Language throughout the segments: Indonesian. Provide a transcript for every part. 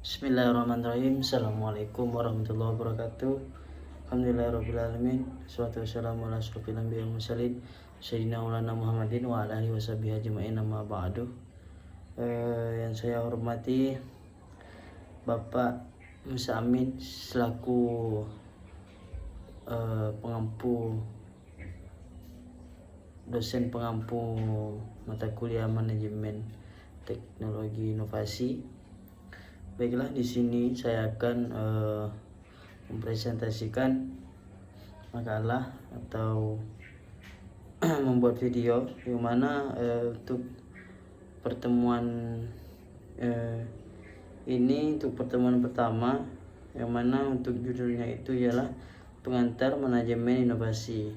Bismillahirrahmanirrahim. Assalamualaikum warahmatullahi wabarakatuh. Alhamdulillahirrabbilalamin. Wassalatu wassalamu ala asyrofil anbiya'i wal mursalin Sayyidina Maulana Muhammadin wa ala alihi washabihi ajma'in, amma ba'du. Yang saya hormati Bapak Musa Amin selaku dosen pengampu mata kuliah manajemen teknologi inovasi. Baiklah, di sini saya akan mempresentasikan makalah atau membuat video yang mana untuk pertemuan ini untuk pertemuan pertama, yang mana untuk judulnya itu ialah pengantar manajemen inovasi.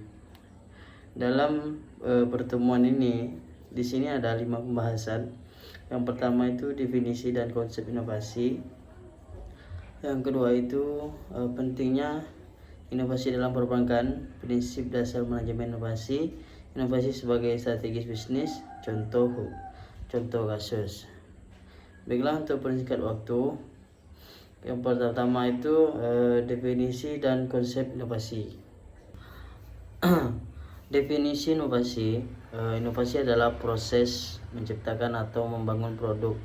Dalam pertemuan ini di sini ada 5 pembahasan. Yang pertama itu definisi dan konsep inovasi. Yang kedua itu pentingnya inovasi dalam perbankan, prinsip dasar manajemen inovasi, inovasi sebagai strategis bisnis, contoh kasus. Baiklah, untuk persingkat waktu, yang pertama itu definisi dan konsep inovasi. Definisi inovasi. Inovasi adalah proses menciptakan atau membangun produk,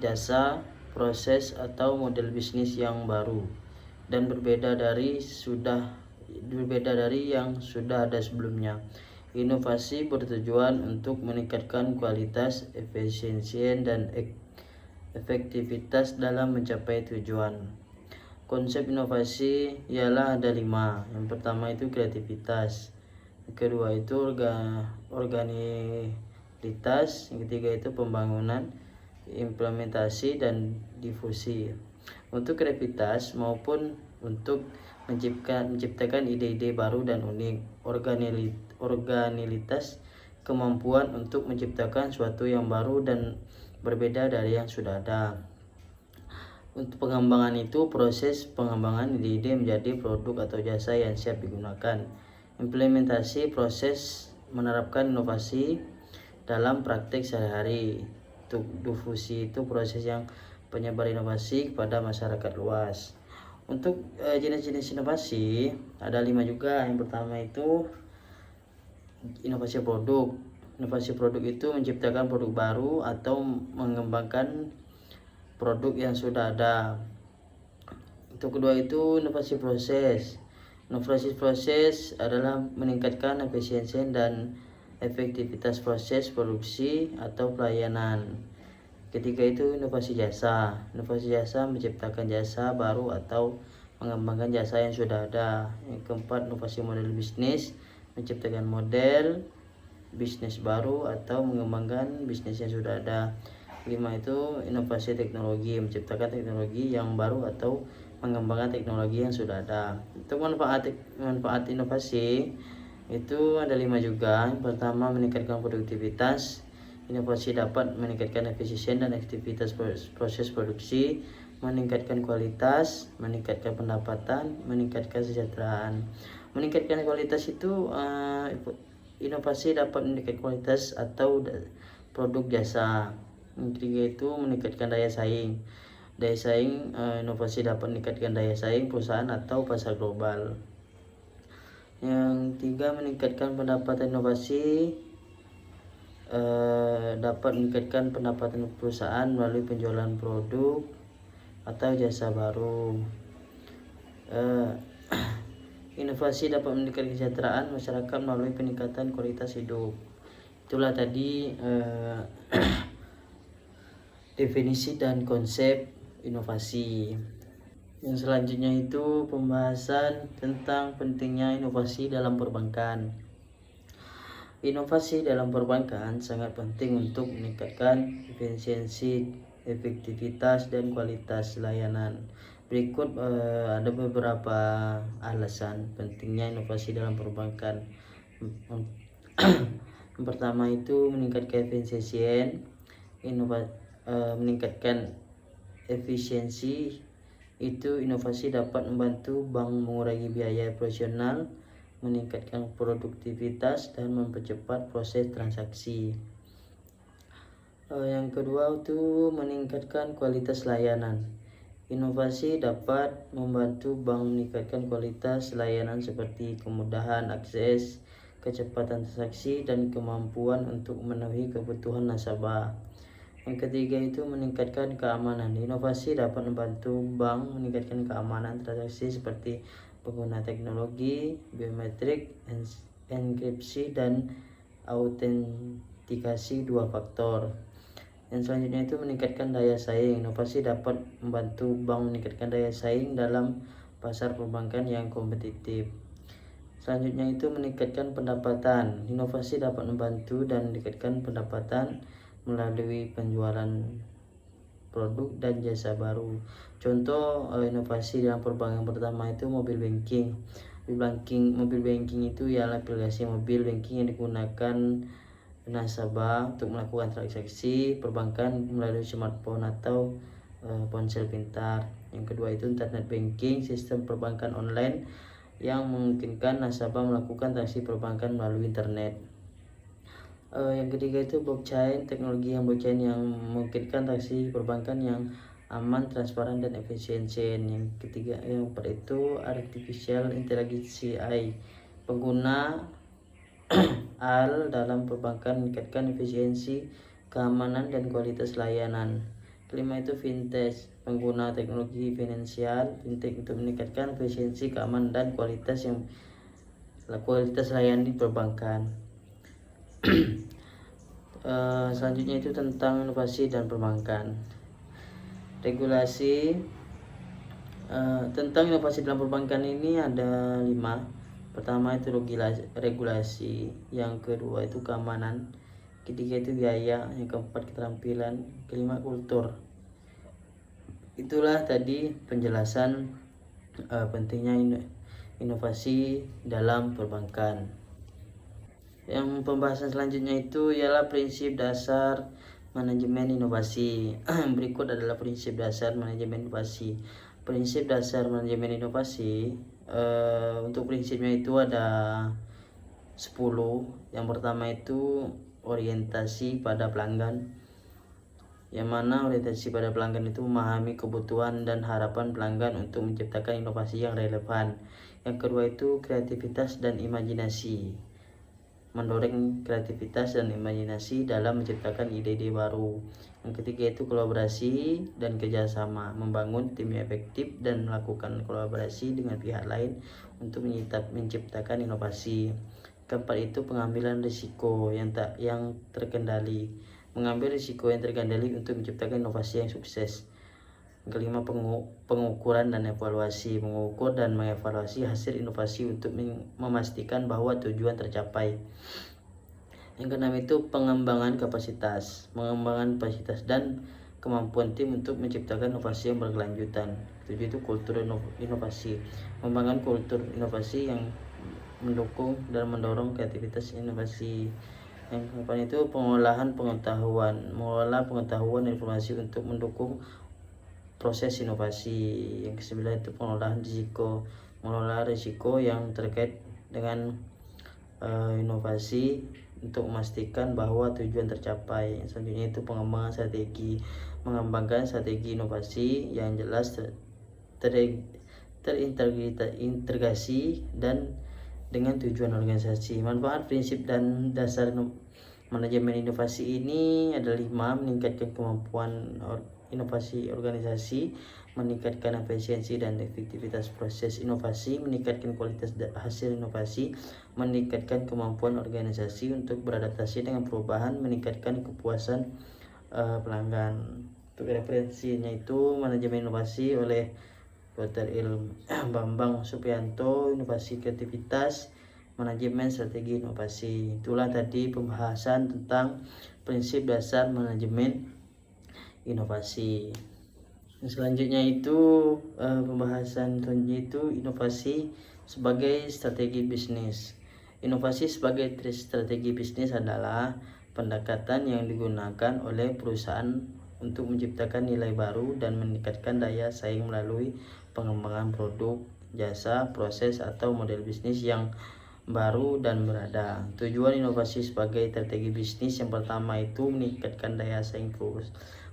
jasa, proses atau model bisnis yang baru dan berbeda dari yang sudah ada sebelumnya. Inovasi bertujuan untuk meningkatkan kualitas, efisiensi dan efektivitas dalam mencapai tujuan. Konsep inovasi ialah ada 5. Yang pertama itu kreativitas, yang kedua itu organilitas, yang ketiga itu pembangunan, implementasi dan difusi. Untuk kreativitas maupun untuk menciptakan ide-ide baru dan unik. Organilitas kemampuan untuk menciptakan sesuatu yang baru dan berbeda dari yang sudah ada. Untuk pengembangan itu proses pengembangan ide-ide menjadi produk atau jasa yang siap digunakan. Implementasi proses menerapkan inovasi dalam praktek sehari-hari. Untuk difusi itu proses yang penyebar inovasi kepada masyarakat luas. Untuk jenis-jenis inovasi ada 5 juga. Yang pertama itu inovasi produk. Inovasi produk itu menciptakan produk baru atau mengembangkan produk yang sudah ada. Untuk kedua itu inovasi proses. Inovasi proses adalah meningkatkan efisiensi dan efektivitas proses produksi atau pelayanan. Ketiga itu inovasi jasa. Inovasi jasa menciptakan jasa baru atau mengembangkan jasa yang sudah ada. Yang keempat inovasi model bisnis, menciptakan model bisnis baru atau mengembangkan bisnis yang sudah ada. 5 itu inovasi teknologi, menciptakan teknologi yang baru atau mengembangkan teknologi yang sudah ada. Untuk manfaat inovasi itu ada 5 juga. Yang pertama meningkatkan produktivitas. Inovasi dapat meningkatkan efisiensi dan aktivitas proses produksi, meningkatkan kualitas, meningkatkan pendapatan, meningkatkan kesejahteraan. Meningkatkan kualitas itu inovasi dapat meningkatkan kualitas atau produk jasa. Yang ketiga itu meningkatkan daya saing. Inovasi dapat meningkatkan daya saing perusahaan atau pasar global. Yang tiga meningkatkan pendapatan. Inovasi dapat meningkatkan pendapatan perusahaan melalui penjualan produk atau jasa baru. Inovasi dapat meningkatkan kesejahteraan masyarakat melalui peningkatan kualitas hidup. Itulah tadi definisi dan konsep inovasi. Yang selanjutnya itu pembahasan tentang pentingnya inovasi dalam perbankan. Inovasi dalam perbankan sangat penting untuk meningkatkan efisiensi, efektivitas dan kualitas layanan. Berikut ada beberapa alasan pentingnya inovasi dalam perbankan. Yang pertama itu meningkatkan efisiensi, meningkatkan efisiensi itu inovasi dapat membantu bank mengurangi biaya operasional, meningkatkan produktivitas dan mempercepat proses transaksi. Yang kedua itu meningkatkan kualitas layanan. Inovasi dapat membantu bank meningkatkan kualitas layanan seperti kemudahan akses, kecepatan transaksi, dan kemampuan untuk memenuhi kebutuhan nasabah. Yang ketiga itu meningkatkan keamanan. Inovasi dapat membantu bank meningkatkan keamanan transaksi seperti pengguna teknologi, biometrik, enkripsi, dan autentikasi dua faktor. Yang selanjutnya itu meningkatkan daya saing. Inovasi dapat membantu bank meningkatkan daya saing dalam pasar perbankan yang kompetitif. Selanjutnya itu meningkatkan pendapatan. Inovasi dapat membantu dan meningkatkan pendapatan melalui penjualan produk dan jasa baru. Contoh inovasi dalam perbankan pertama itu mobil banking. Mobil banking itu ialah aplikasi mobil banking yang digunakan nasabah untuk melakukan transaksi perbankan melalui smartphone atau ponsel pintar. Yang kedua itu internet banking, sistem perbankan online yang memungkinkan nasabah melakukan transaksi perbankan melalui internet. Yang ketiga itu blockchain, teknologi blockchain yang memungkinkan transaksi perbankan yang aman, transparan, dan efisien. Yang keempat itu artificial intelligence AI. Pengguna AI dalam perbankan meningkatkan efisiensi, keamanan, dan kualitas layanan. Kelima itu fintech, pengguna teknologi finansial fintech untuk meningkatkan efisiensi, keamanan, dan kualitas layanan di perbankan. Selanjutnya itu tentang inovasi dan perbankan. Regulasi tentang inovasi dalam perbankan ini ada 5. Pertama itu regulasi, yang kedua itu keamanan, ketiga itu biaya, yang keempat keterampilan, kelima kultur. Itulah tadi penjelasan pentingnya inovasi dalam perbankan. Yang pembahasan selanjutnya itu ialah prinsip dasar manajemen inovasi. Berikut adalah prinsip dasar manajemen inovasi. Prinsip dasar manajemen inovasi untuk prinsipnya itu ada 10. Yang pertama itu orientasi pada pelanggan, yang mana orientasi pada pelanggan itu memahami kebutuhan dan harapan pelanggan untuk menciptakan inovasi yang relevan. Yang kedua itu kreativitas dan imajinasi, mendorong kreativitas dan imajinasi dalam menciptakan ide-ide baru. Yang ketiga itu kolaborasi dan kerjasama, membangun tim yang efektif dan melakukan kolaborasi dengan pihak lain untuk menciptakan inovasi. Keempat itu pengambilan risiko yang terkendali, mengambil risiko yang terkendali untuk menciptakan inovasi yang sukses. Yang kelima pengukuran dan evaluasi, mengukur dan mengevaluasi hasil inovasi untuk memastikan bahwa tujuan tercapai. Yang keenam itu pengembangan kapasitas dan kemampuan tim untuk menciptakan inovasi yang berkelanjutan. Ketujuh itu kultur inovasi, membangun kultur inovasi yang mendukung dan mendorong kreativitas inovasi. Yang keempat itu pengolahan pengetahuan, mengolah pengetahuan dan informasi untuk mendukung proses inovasi. Yang kesembilan itu pengolahan risiko, mengelola risiko yang terkait dengan inovasi untuk memastikan bahwa tujuan tercapai. Selanjutnya itu pengembangan strategi, mengembangkan strategi inovasi yang jelas, terintegrasi dan dengan tujuan organisasi. Manfaat, prinsip, dan dasar manajemen inovasi ini ada 5. Meningkatkan kemampuan inovasi organisasi, meningkatkan efisiensi dan efektivitas proses inovasi, meningkatkan kualitas hasil inovasi, meningkatkan kemampuan organisasi untuk beradaptasi dengan perubahan, meningkatkan kepuasan pelanggan. Untuk referensinya itu manajemen inovasi oleh Dr. Bambang Suprianto, inovasi kreativitas, manajemen strategi inovasi. Itulah tadi pembahasan tentang prinsip dasar manajemen inovasi. Selanjutnya itu pembahasan selanjutnya itu inovasi sebagai strategi bisnis. Inovasi sebagai strategi bisnis adalah pendekatan yang digunakan oleh perusahaan untuk menciptakan nilai baru dan meningkatkan daya saing melalui pengembangan produk, jasa, proses, atau model bisnis yang baru dan berada. Tujuan inovasi sebagai strategi bisnis yang pertama itu meningkatkan daya saing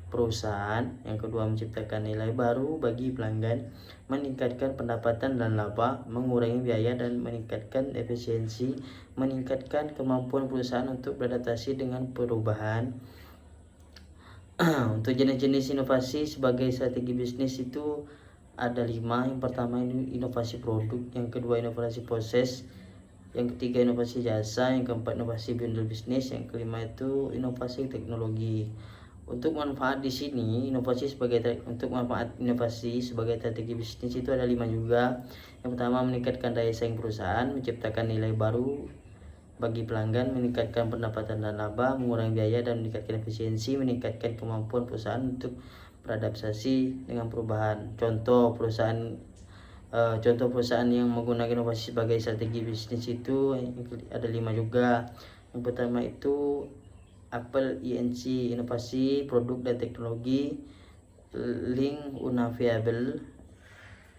perusahaan, yang kedua menciptakan nilai baru bagi pelanggan, meningkatkan pendapatan dan laba, mengurangi biaya dan meningkatkan efisiensi, meningkatkan kemampuan perusahaan untuk beradaptasi dengan perubahan. Untuk jenis-jenis inovasi sebagai strategi bisnis itu ada 5. Yang pertama ini inovasi produk, yang kedua inovasi proses, yang ketiga inovasi jasa, yang keempat inovasi bundle bisnis, yang kelima itu inovasi teknologi. Untuk manfaat di sini untuk manfaat inovasi sebagai strategi bisnis itu ada 5 juga. Yang pertama meningkatkan daya saing perusahaan, menciptakan nilai baru bagi pelanggan, meningkatkan pendapatan dan laba, mengurangi biaya dan meningkatkan efisiensi, meningkatkan kemampuan perusahaan untuk beradaptasi dengan perubahan. Contoh perusahaan yang menggunakan inovasi sebagai strategi bisnis itu ada 5 juga. Yang pertama itu Apple Inc, inovasi produk dan teknologi. Link Unaviable,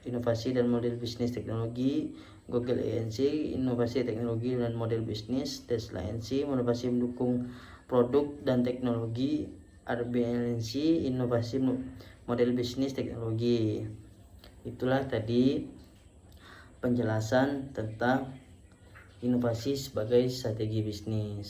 inovasi dan model bisnis teknologi. Google Inc, inovasi teknologi dan model bisnis. Tesla Inc, inovasi mendukung produk dan teknologi. RBL Inc, inovasi model bisnis teknologi. Itulah tadi penjelasan tentang inovasi sebagai strategi bisnis.